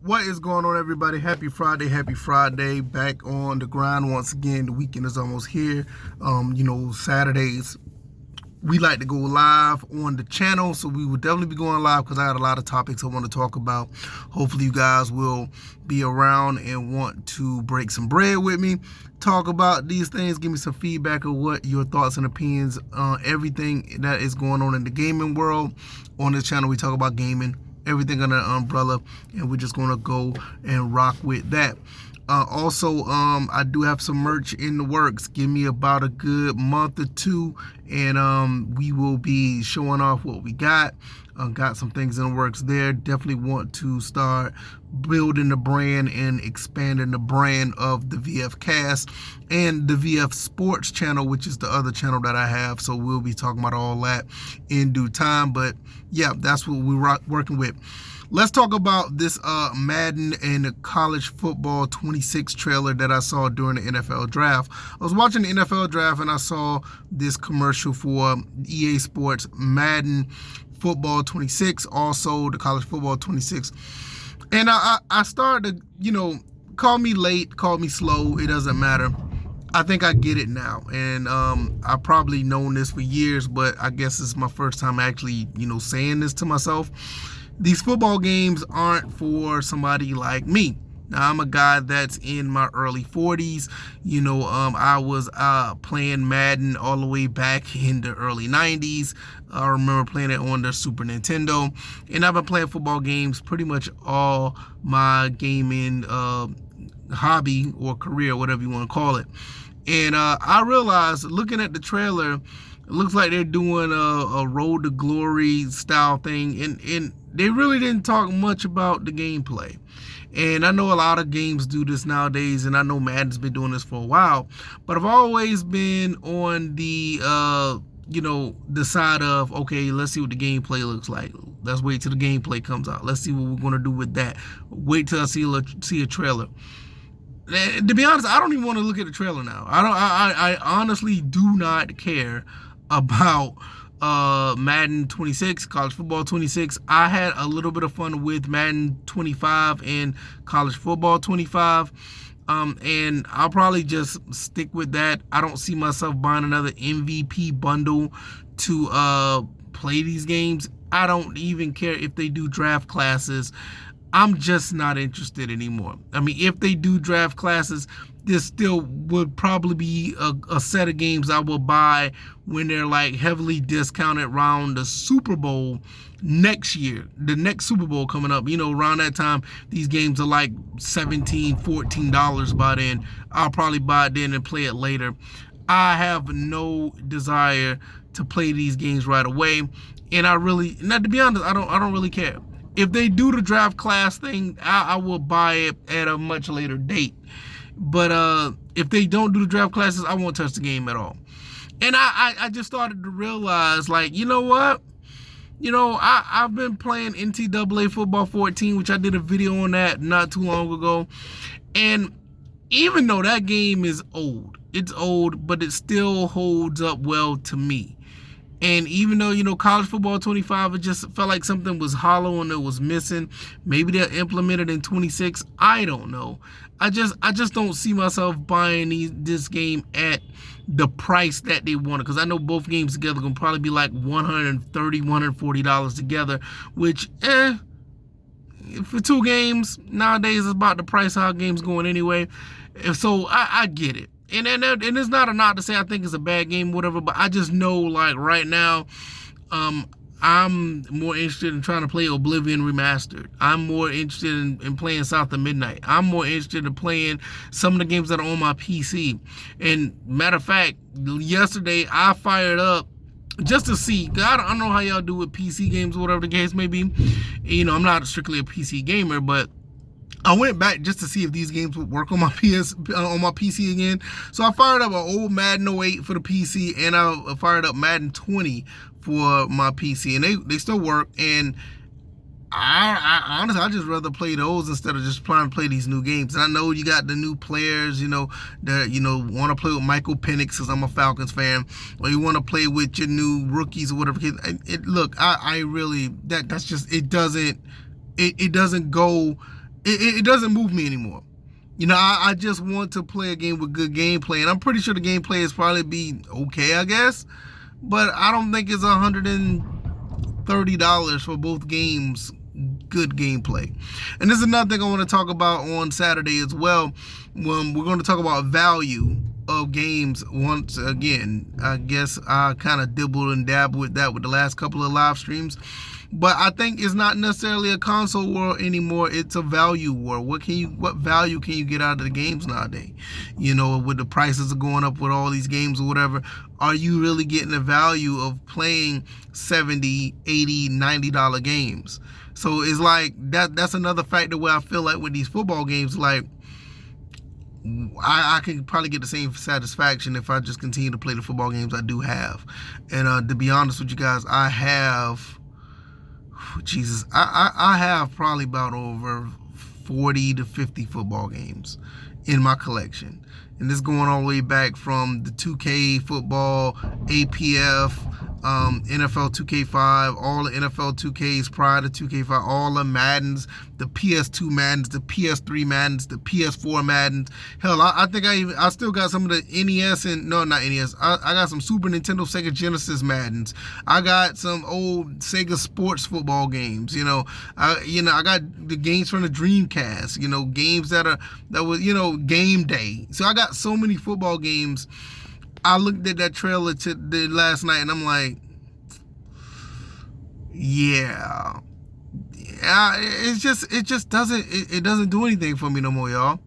What is going on, everybody? Happy Friday, happy Friday. Back on the grind once again. The weekend is almost here. Saturdays, we like to go live on the channel, so we will definitely be going live because I got a lot of topics I want to talk about. Hopefully you guys will be around and want to break some bread with me, talk about these things, give me some feedback of what your thoughts and opinions on everything that is going on in the gaming world. On this channel, we talk about gaming, everything under the umbrella, and we're just gonna go and rock with that. I do have some merch in the works. Give me about a good month or two, and we will be showing off what we got. Got some things in the works there. Definitely want to start building the brand and expanding the brand of the VF Cast and the VF Sports channel, which is the other channel that I have. So we'll be talking about all that in due time. But yeah, that's what we're working with. Let's talk about this Madden and the college football 26 trailer that I saw during the NFL draft. I was watching the NFL draft and I saw this commercial for EA Sports Madden Football 26, also the college football 26. And I started to, call me late, call me slow, it doesn't matter. I think I get it now. And I've probably known this for years, but I guess it's my first time actually, saying this to myself. These football games aren't for somebody like me. Now, I'm a guy that's in my early 40s. I was playing Madden all the way back in the early 90s. I remember playing it on the Super Nintendo. And I've been playing football games pretty much all my gaming hobby or career, whatever you want to call it. And I realized, looking at the trailer, it looks like they're doing a Road to Glory style thing. And they really didn't talk much about the gameplay. And I know a lot of games do this nowadays, and I know Madden's been doing this for a while, but I've always been on the, the side of, okay, let's see what the gameplay looks like. Let's wait till the gameplay comes out. Let's see what we're going to do with that. Wait till I see a trailer. And to be honest, I don't even want to look at the trailer now. I honestly do not care about Madden 26, college football 26. I had a little bit of fun with Madden 25 and college football 25. And I'll probably just stick with that. I don't see myself buying another MVP bundle to play these games. I don't even care if they do draft classes. I'm just not interested anymore. I mean, if they do draft classes, this still would probably be a set of games I will buy when they're like heavily discounted around the Super Bowl next year. The next Super Bowl coming up, around that time, these games are like $17, $14 by then. I'll probably buy it then and play it later. I have no desire to play these games right away. And to be honest, I don't really care. If they do the draft class thing, I will buy it at a much later date. But if they don't do the draft classes, I won't touch the game at all. And I just started to realize, like, you know what? I've been playing NCAA Football 14, which I did a video on that not too long ago. And even though that game is old, it's old, but it still holds up well to me. And even though, college football 25, it just felt like something was hollow and it was missing. Maybe they'll implement it in 26. I don't know. I just don't see myself buying this game at the price that they want it. Because I know both games together are going to probably be like $130, $140 together. Which, for two games, nowadays is about the price how games going anyway. So I get it. And it's not a knock to say I think it's a bad game, whatever, but I just know, like, right now, I'm more interested in trying to play Oblivion Remastered. I'm more interested in playing South of Midnight. I'm more interested in playing some of the games that are on my PC. And matter of fact, yesterday I fired up just to see. I don't know how y'all do with PC games or whatever the case may be. I'm not strictly a PC gamer, but I went back just to see if these games would work on my PC again. So I fired up an old Madden 08 for the PC, and I fired up Madden 20 for my PC, and they still work. And I honestly, I just rather play those instead of just trying to play these new games. And I know you got the new players, that want to play with Michael Penix because I'm a Falcons fan, or you want to play with your new rookies or whatever. Look, I really that's just it doesn't go it doesn't move me anymore. You know, I just want to play a game with good gameplay, and I'm pretty sure the gameplay is probably be okay, I guess. But I don't think it's $130 for both games. Good gameplay. And this is another thing I want to talk about on Saturday as well. When we're going to talk about value of games once again. I guess I kind of dibbled and dabbled with that with the last couple of live streams. But I think it's not necessarily a console war anymore. It's a value war. What value can you get out of the games nowadays? You know, with the prices are going up with all these games or whatever, are you really getting the value of playing $70, $80, $90 games? So it's like that's another factor where I feel like with these football games, like I can probably get the same satisfaction if I just continue to play the football games I do have. And to be honest with you guys, I have I have probably about over 40 to 50 football games in my collection. And this going all the way back from the 2K football, APF, NFL 2K5, all the NFL 2Ks prior to 2K5, all the Maddens, the PS2 Maddens, the PS3 Maddens, the PS4 Maddens. Hell, I think I still got some of the NES and no, not NES. I got some Super Nintendo, Sega Genesis Maddens. I got some old Sega Sports football games. You know, I got the games from the Dreamcast. You know, games that was game day. So I got so many football games. I looked at that trailer last night and I'm like, yeah, it just doesn't do anything for me no more, y'all.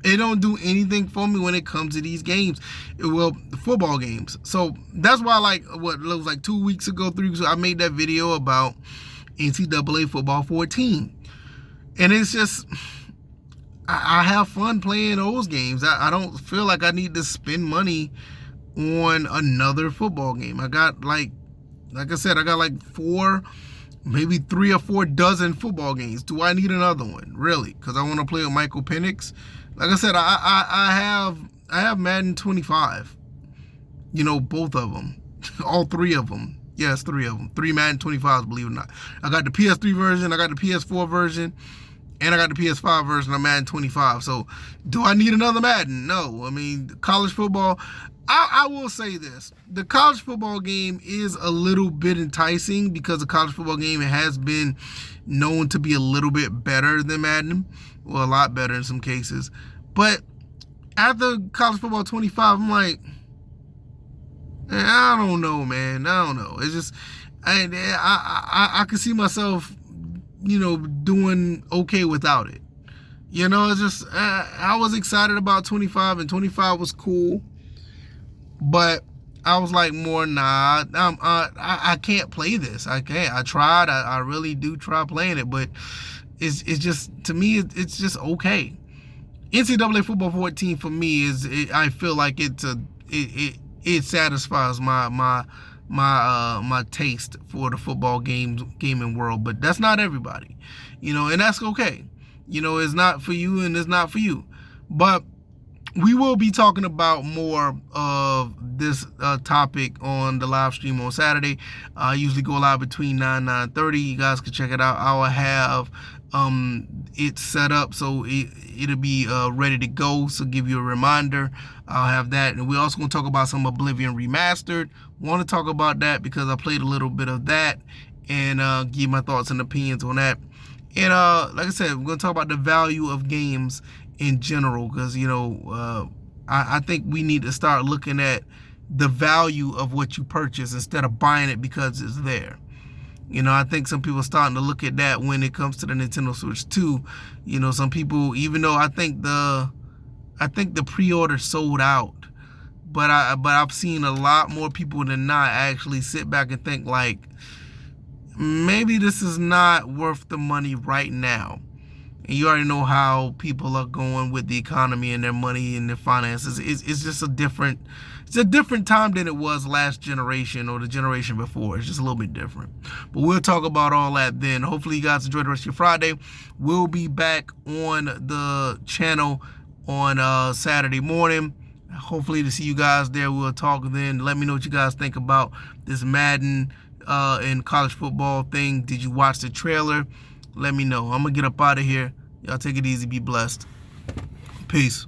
It don't do anything for me when it comes to these games. Well, the football games. So that's why, like, it was like 2 weeks ago, 3 weeks ago, I made that video about NCAA Football 14. And it's just, I have fun playing those games. I don't feel like I need to spend money on another football game. I got like I said, I got like 4, maybe 3 or 4 dozen football games. Do I need another one? Really? Because I want to play with Michael Penix. Like I said, I have Madden 25. You know, both of them. All 3 of them. Yes, 3 of them. 3 Madden 25s, believe it or not. I got the PS3 version, I got the PS4 version, and I got the PS5 version of Madden 25. So, do I need another Madden? No. I mean, college football, I will say this. The college football game is a little bit enticing because the college football game has been known to be a little bit better than Madden. Well, a lot better in some cases. But after college football 25, I'm like, I don't know, man. I don't know. It's just, I can see myself, doing okay without it. It's just, I was excited about 25, and 25 was cool. But I was like, I can't play this. I can't. I tried. I really do try playing it, but it's just, to me, it's just okay. NCAA Football 14 for me I feel like it satisfies my taste for the football gaming world, but that's not everybody, and that's okay. It's not for you and it's not for you, but we will be talking about more of this topic on the live stream on Saturday. I usually go live between 9 and 9:30. You guys can check it out. I will have it set up so it'll be ready to go. So give you a reminder. I'll have that. And we're also going to talk about some Oblivion Remastered. Want to talk about that because I played a little bit of that and give my thoughts and opinions on that. And like I said, we're going to talk about the value of games in general, because I think we need to start looking at the value of what you purchase instead of buying it because it's there. I think some people are starting to look at that when it comes to the Nintendo Switch 2. Some people, even though I think the pre-order sold out, but I've seen a lot more people than not actually sit back and think like, maybe this is not worth the money right now. And you already know how people are going with the economy and their money and their finances. It's just a different time than it was last generation or the generation before. It's just a little bit different. But we'll talk about all that then. Hopefully you guys enjoy the rest of your Friday. We'll be back on the channel on Saturday morning. Hopefully to see you guys there. We'll talk then. Let me know what you guys think about this Madden and college football thing. Did you watch the trailer? Let me know. I'm going to get up out of here. Y'all take it easy. Be blessed. Peace.